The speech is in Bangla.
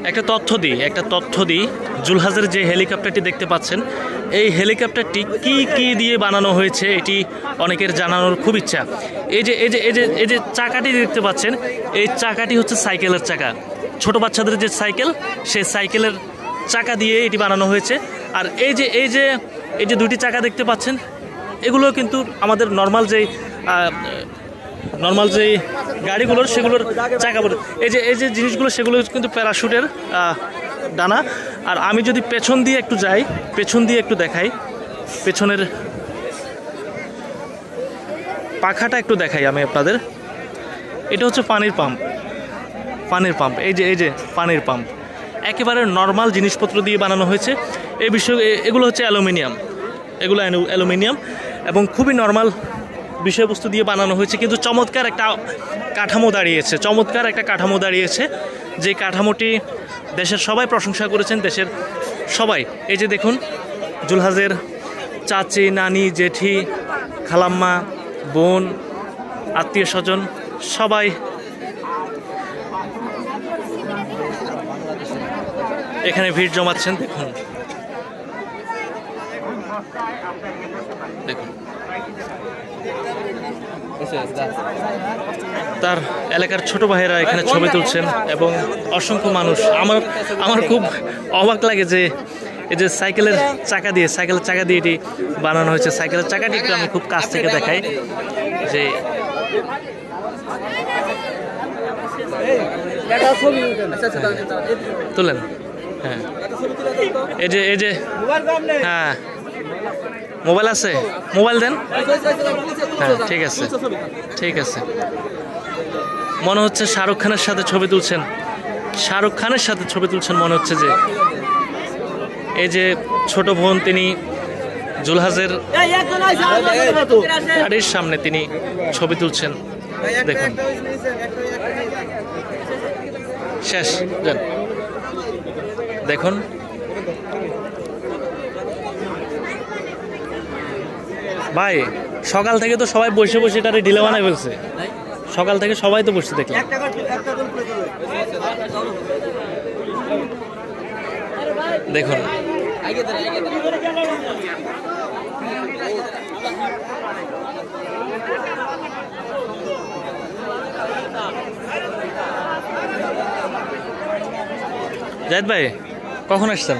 একটা তথ্য দিই জুলহাজের যে হেলিকপ্টারটি দেখতে পাচ্ছেন এই হেলিকপ্টারটি কি দিয়ে বানানো হয়েছে এটি অনেকের জানানোর খুব ইচ্ছা। এই যে চাকাটি দেখতে পাচ্ছেন এই চাকাটি হচ্ছে সাইকেলের চাকা, ছোট বাচ্চাদের যে সাইকেল সেই সাইকেলের চাকা দিয়ে এটি বানানো হয়েছে। আর এই যে দুটি চাকা দেখতে পাচ্ছেন এগুলো কিন্তু আমাদের নর্মাল যে গাড়িগুলোর সেগুলোর চাকা বলে এই যে জিনিসগুলো সেগুলো কিন্তু প্যারাশুটের ডানা। আর আমি যদি পেছন দিয়ে একটু দেখাই, পেছনের পাখাটা একটু দেখাই আমি আপনাদের। এটা হচ্ছে পানির পাম্প, এই যে পানির পাম্প একেবারে নর্মাল জিনিসপত্র দিয়ে বানানো হয়েছে। এই বিষয়ে এগুলো হচ্ছে অ্যালুমিনিয়াম এবং খুবই নর্মাল বিষয়বস্তু দিয়ে বানানো হয়েছে, কিন্তু চমৎকার একটা কাঠামো দাঁড়িয়েছে যে কাঠামোটি দেশের সবাই প্রশংসা করেছেন, দেশের সবাই। এই যে দেখুন জুলহাজের চাচি, নানি, জেঠি, খালাম্মা, বোন, আত্মীয় স্বজন সবাই এখানে ভিড় জমাচ্ছেন। দেখুন তার এলাকার ছোট ভাইয়েরা এখানে ছবি তুলছেন এবং অসংখ্য মানুষ। আমার খুব অবাক লাগে যে এই যে সাইকেলের চাকা দিয়ে এটি বানানো হয়েছে। সাইকেলের চাকাটি একটু আমি খুব কাছ থেকে দেখাই যে তুলেন। হ্যাঁ এই যে হ্যাঁ মোবাইল আছে, মোবাইল দেন। হ্যাঁ ঠিক আছে। মনে হচ্ছে শাহরুখ খানের সাথে ছবি তুলছেন মনে হচ্ছে। যে এই যে ছোট বোন তিনি জুলহাজের গাড়ির সামনে তিনি ছবি তুলছেন। দেখুন শেষ দেখুন ভাই সকাল থেকে তো সবাই বসে এটারে ঢিলে বানায় ফেলছে। সকাল থেকে সবাই তো বসে দেখলাম। দেখুন জাহিদ ভাই কখন আসছেন?